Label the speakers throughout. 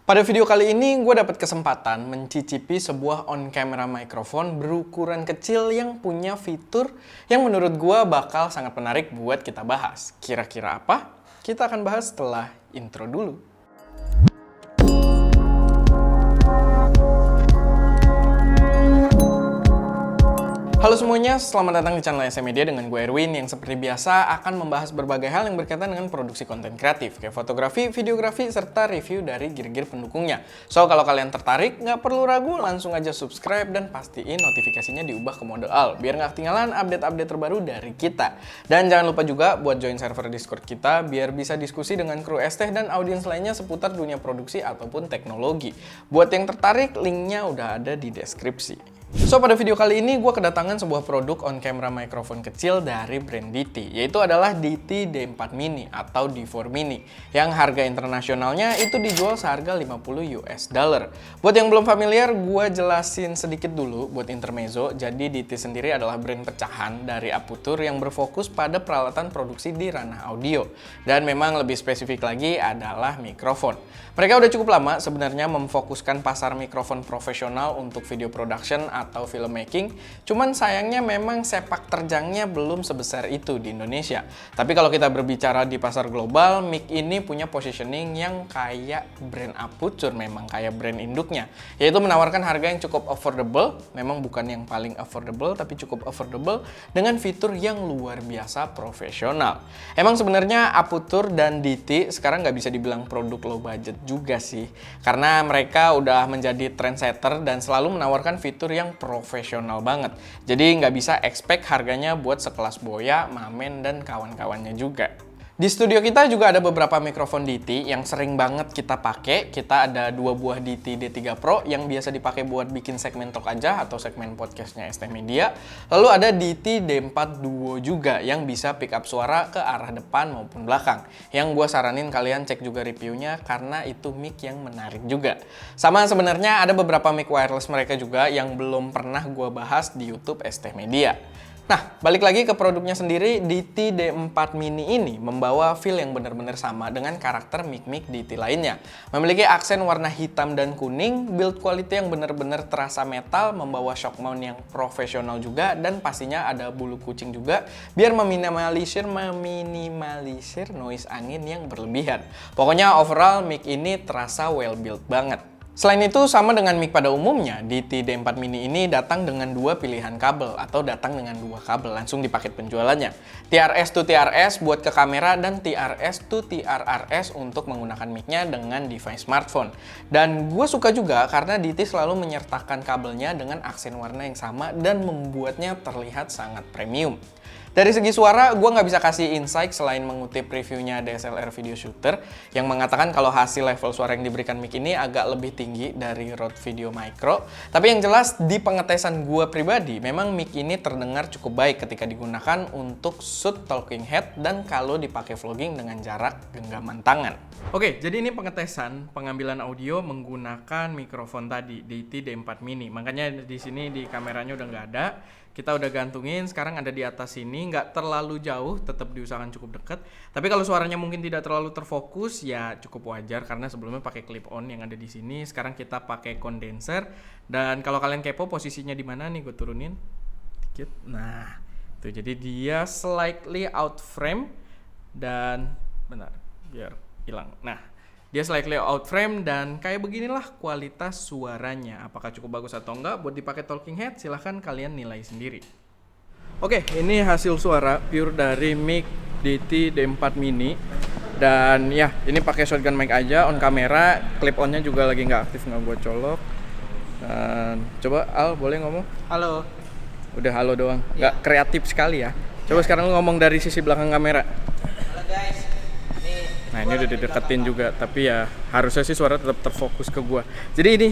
Speaker 1: Pada video kali ini, gue dapat kesempatan mencicipi sebuah on-camera microphone berukuran kecil yang punya fitur yang menurut gue bakal sangat menarik buat kita bahas. Kira-kira apa? Kita akan bahas setelah intro dulu. Halo semuanya, selamat datang di channel SM Media dengan gue Erwin yang seperti biasa akan membahas berbagai hal yang berkaitan dengan produksi konten kreatif kayak fotografi, videografi, serta review dari gear-gear pendukungnya. So, kalau kalian tertarik, nggak perlu ragu, langsung aja subscribe dan pastiin notifikasinya diubah ke mode all biar nggak ketinggalan update-update terbaru dari kita. Dan jangan lupa juga buat join server Discord kita biar bisa diskusi dengan kru ST dan audiens lainnya seputar dunia produksi ataupun teknologi. Buat yang tertarik, linknya udah ada di deskripsi. So, pada video kali ini gue kedatangan sebuah produk on-camera microphone kecil dari brand DT, yaitu adalah DT D4 Mini atau D4 Mini, yang harga internasionalnya itu dijual seharga 50 US dollar. Buat yang belum familiar, gue jelasin sedikit dulu buat intermezzo. Jadi DT sendiri adalah brand pecahan dari Aputure yang berfokus pada peralatan produksi di ranah audio. Dan memang lebih spesifik lagi adalah mikrofon. Mereka udah cukup lama sebenarnya memfokuskan pasar mikrofon profesional untuk video production atau filmmaking, cuman sayangnya memang sepak terjangnya belum sebesar itu di Indonesia. Tapi kalau kita berbicara di pasar global, mic ini punya positioning yang kayak brand Aputure, memang kayak brand induknya, yaitu menawarkan harga yang cukup affordable, memang bukan yang paling affordable, tapi cukup affordable dengan fitur yang luar biasa profesional. Emang sebenarnya Aputure dan DT sekarang nggak bisa dibilang produk low budget juga sih, karena mereka udah menjadi trendsetter dan selalu menawarkan fitur yang profesional banget. Jadi nggak bisa expect harganya buat sekelas Boya, Mamen, dan kawan-kawannya juga. Di studio kita juga ada beberapa mikrofon DT yang sering banget kita pakai. Kita ada 2 buah DT D3 Pro yang biasa dipakai buat bikin segmen talk aja atau segmen podcastnya ST Media. Lalu ada DT D4 Duo juga yang bisa pick up suara ke arah depan maupun belakang. Yang gue saranin kalian cek juga reviewnya karena itu mic yang menarik juga. Sama sebenarnya ada beberapa mic wireless mereka juga yang belum pernah gue bahas di YouTube ST Media. Nah, balik lagi ke produknya sendiri, DT D4 Mini ini membawa feel yang benar-benar sama dengan karakter mic-mic DT lainnya. Memiliki aksen warna hitam dan kuning, build quality yang benar-benar terasa metal, membawa shock mount yang profesional juga, dan pastinya ada bulu kucing juga biar meminimalisir noise angin yang berlebihan. Pokoknya overall mic ini terasa well built banget. Selain itu, sama dengan mic pada umumnya, DT D4 Mini ini datang dengan 2 pilihan kabel atau datang dengan 2 kabel langsung di paket penjualannya. TRS to TRS buat ke kamera dan TRS to TRRS untuk menggunakan mic-nya dengan device smartphone. Dan gue suka juga karena DT selalu menyertakan kabelnya dengan aksen warna yang sama dan membuatnya terlihat sangat premium. Dari segi suara, gue nggak bisa kasih insight selain mengutip reviewnya DSLR Video Shooter yang mengatakan kalau hasil level suara yang diberikan mic ini agak lebih tinggi dari Rode Video Micro. Tapi yang jelas di pengetesan gue pribadi, memang mic ini terdengar cukup baik ketika digunakan untuk shoot talking head dan kalau dipakai vlogging dengan jarak genggaman tangan. Oke, jadi ini pengetesan pengambilan audio menggunakan mikrofon tadi DT D4 Mini. Makanya di sini di kameranya udah nggak ada. Kita udah gantungin, sekarang ada di atas sini, nggak terlalu jauh, tetap diusahakan cukup dekat. Tapi kalau suaranya mungkin tidak terlalu terfokus, ya cukup wajar karena sebelumnya pakai clip on yang ada di sini. Sekarang kita pakai condenser. Dan kalau kalian kepo posisinya di mana nih, gue turunin dikit. Nah, tuh jadi dia slightly out frame dan benar, biar hilang. Nah, dia slightly out frame dan kayak beginilah kualitas suaranya. Apakah cukup bagus atau enggak buat dipakai talking head? Silahkan kalian nilai sendiri. Oke, ini hasil suara pure dari mic DT D4 Mini. Dan ya, ini pakai shotgun mic aja, on kamera. Clip onnya juga lagi nggak aktif, nggak gue colok. Dan coba Al, boleh ngomong?
Speaker 2: Halo.
Speaker 1: Udah halo doang, nggak kreatif sekali ya. Coba sekarang lu ngomong dari sisi belakang kamera.
Speaker 2: Halo guys.
Speaker 1: Nah, ini udah dideketin juga, tapi ya harusnya sih suara tetap terfokus ke gua. Jadi ini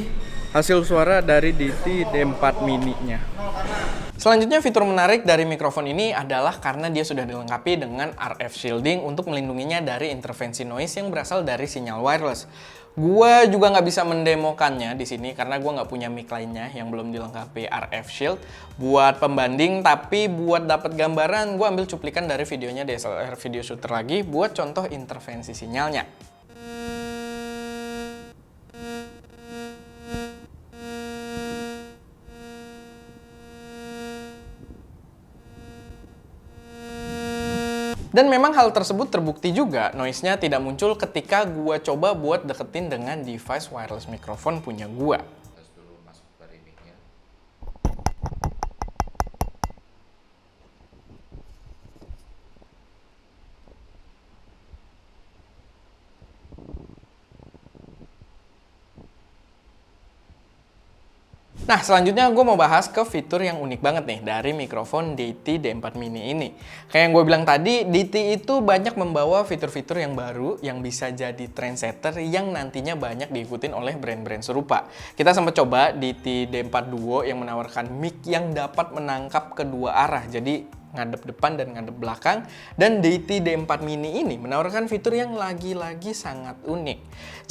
Speaker 1: hasil suara dari DT D4 Mini-nya. Selanjutnya, fitur menarik dari mikrofon ini adalah karena dia sudah dilengkapi dengan RF shielding untuk melindunginya dari intervensi noise yang berasal dari sinyal wireless. Gua juga nggak bisa mendemokannya di sini karena gua nggak punya mic lainnya yang belum dilengkapi RF shield buat pembanding, tapi buat dapat gambaran gua ambil cuplikan dari videonya DSLR Video Shooter lagi buat contoh intervensi sinyalnya. Dan memang hal tersebut terbukti juga noise-nya tidak muncul ketika gua coba buat deketin dengan device wireless microphone punya gua. Nah, selanjutnya gue mau bahas ke fitur yang unik banget nih dari mikrofon DT D4 Mini ini. Kayak yang gue bilang tadi, DT itu banyak membawa fitur-fitur yang baru yang bisa jadi trendsetter yang nantinya banyak diikutin oleh brand-brand serupa. Kita sempat coba DT D4 Duo yang menawarkan mic yang dapat menangkap kedua arah. Jadi ngadep depan dan ngadep belakang, dan DT D4 Mini ini menawarkan fitur yang lagi-lagi sangat unik.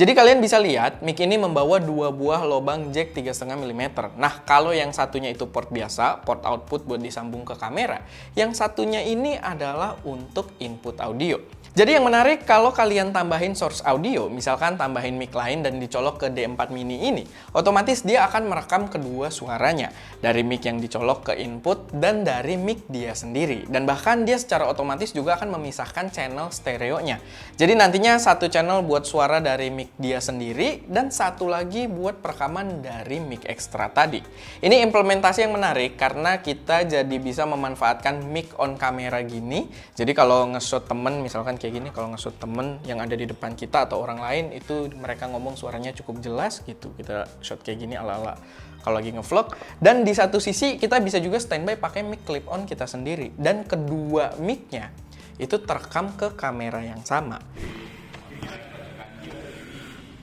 Speaker 1: Jadi kalian bisa lihat mic ini membawa dua buah lubang jack 3,5 mm. Nah, kalau yang satunya itu port biasa, port output buat disambung ke kamera, yang satunya ini adalah untuk input audio. Jadi yang menarik kalau kalian tambahin source audio, misalkan tambahin mic lain dan dicolok ke D4 Mini ini, otomatis dia akan merekam kedua suaranya, dari mic yang dicolok ke input dan dari mic dia sendiri. Dan bahkan dia secara otomatis juga akan memisahkan channel stereonya. Jadi nantinya satu channel buat suara dari mic dia sendiri dan satu lagi buat perekaman dari mic ekstra tadi. Ini implementasi yang menarik karena kita jadi bisa memanfaatkan mic on kamera gini. Jadi kalau nge-shoot temen misalkan kayak gini, kalau nge-shoot temen yang ada di depan kita atau orang lain, itu mereka ngomong suaranya cukup jelas gitu. Kita shot kayak gini ala-ala kalau lagi nge-vlog. Dan di satu sisi kita bisa juga standby pakai mic clip on kita sendiri. Dan kedua mic-nya itu terekam ke kamera yang sama.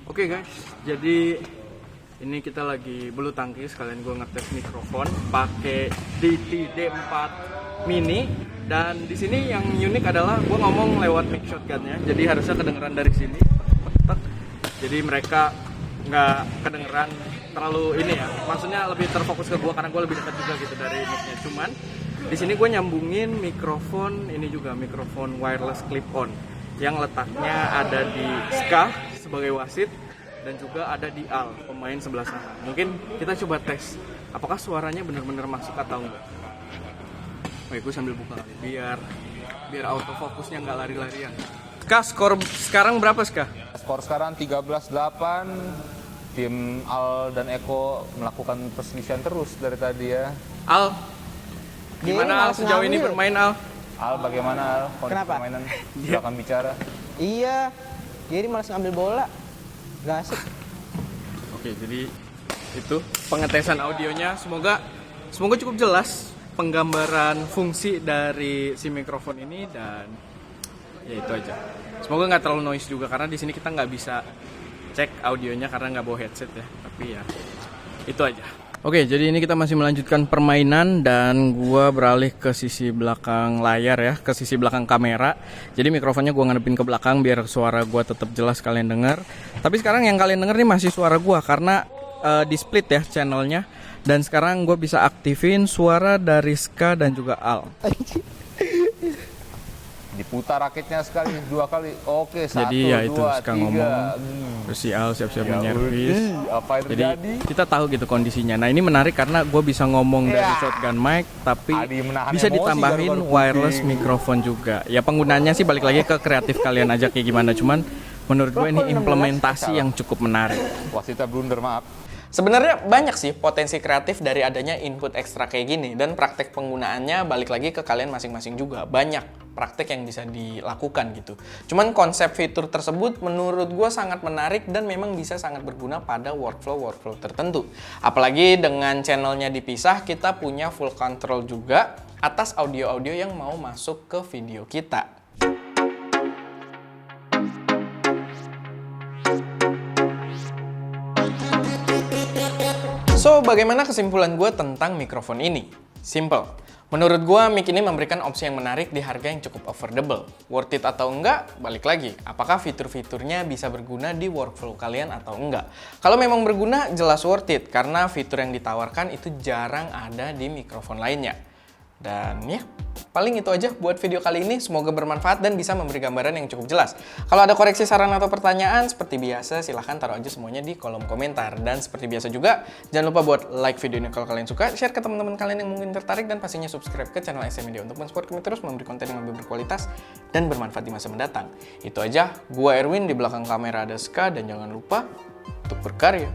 Speaker 1: Oke guys, jadi ini kita lagi bulu tangkis, sekalian gue ngetes mikrofon pakai DT D4 Mini. Dan di sini yang unik adalah gue ngomong lewat mic shotgunnya, jadi harusnya kedengeran dari sini. Jadi mereka nggak kedengeran terlalu ini ya, maksudnya lebih terfokus ke gue karena gue lebih dekat juga gitu dari mic-nya. Cuman di sini gue nyambungin mikrofon ini juga, mikrofon wireless clip-on yang letaknya ada di Ska sebagai wasit dan juga ada di Al, pemain sebelah sana. Mungkin kita coba tes apakah suaranya benar-benar masuk atau enggak. Oke, gue sambil buka kali biar autofokusnya nggak lari-larian. Ska, skor sekarang berapa Ska?
Speaker 2: Skor sekarang 13-8. Tim Al dan Eko melakukan perselisihan terus dari tadi ya.
Speaker 1: Al, gimana Al sejauh ini bermain Al?
Speaker 2: Al, bagaimana Al? Kondisi permainan? Silakan bicara.
Speaker 3: Iya, jadi malas ngambil bola. Gak asik.
Speaker 1: Oke, jadi itu pengetesan audionya. Semoga cukup jelas penggambaran fungsi dari si mikrofon ini, dan ya itu aja. Semoga nggak terlalu noise juga karena di sini kita nggak bisa cek audionya karena nggak bawa headset ya. Tapi ya itu aja. Oke, jadi ini kita masih melanjutkan permainan dan gua beralih ke sisi belakang layar ya, ke sisi belakang kamera. Jadi mikrofonnya gua ngadepin ke belakang biar suara gua tetap jelas kalian dengar. Tapi sekarang yang kalian denger nih masih suara gua karena di split ya channelnya. Dan sekarang gue bisa aktifin suara dari Ska dan juga Al.
Speaker 2: Diputar raketnya sekali, dua kali. Oke, satu,
Speaker 1: jadi ya itu
Speaker 2: dua,
Speaker 1: Ska
Speaker 2: tiga.
Speaker 1: ngomong, terus si Al siap-siap menyervis.
Speaker 2: Apa yang
Speaker 1: Jadi
Speaker 2: terjadi?
Speaker 1: kita tahu gitu kondisinya. Nah ini menarik karena gue bisa ngomong dari shotgun mic, tapi bisa ditambahin wireless mikrofon juga. Ya penggunaannya sih balik lagi ke kreatif kalian aja kayak gimana. Cuman menurut gue ini implementasi yang cukup menarik.
Speaker 2: Wasitnya blunder, maaf.
Speaker 1: Sebenarnya banyak sih potensi kreatif dari adanya input ekstra kayak gini, dan praktek penggunaannya balik lagi ke kalian masing-masing juga. Banyak praktek yang bisa dilakukan gitu. Cuman konsep fitur tersebut menurut gue sangat menarik dan memang bisa sangat berguna pada workflow tertentu. Apalagi dengan channelnya dipisah, kita punya full control juga atas audio-audio yang mau masuk ke video kita. So, bagaimana kesimpulan gue tentang mikrofon ini? Simple. Menurut gue, mic ini memberikan opsi yang menarik di harga yang cukup affordable. Worth it atau enggak? Balik lagi. Apakah fitur-fiturnya bisa berguna di workflow kalian atau enggak? Kalau memang berguna, jelas worth it. Karena fitur yang ditawarkan itu jarang ada di mikrofon lainnya. Dan ya, Paling itu aja buat video kali ini, semoga bermanfaat dan bisa memberi gambaran yang cukup jelas. Kalau ada koreksi, saran, atau pertanyaan, seperti biasa silahkan taruh aja semuanya di kolom komentar. Dan seperti biasa juga, jangan lupa buat like video ini kalau kalian suka, share ke teman-teman kalian yang mungkin tertarik, dan pastinya subscribe ke channel SM Media untuk mensupport kami terus memberi konten yang lebih berkualitas dan bermanfaat di masa mendatang. Itu aja, gua Erwin, di belakang kamera ada Ska, dan jangan lupa untuk berkarya.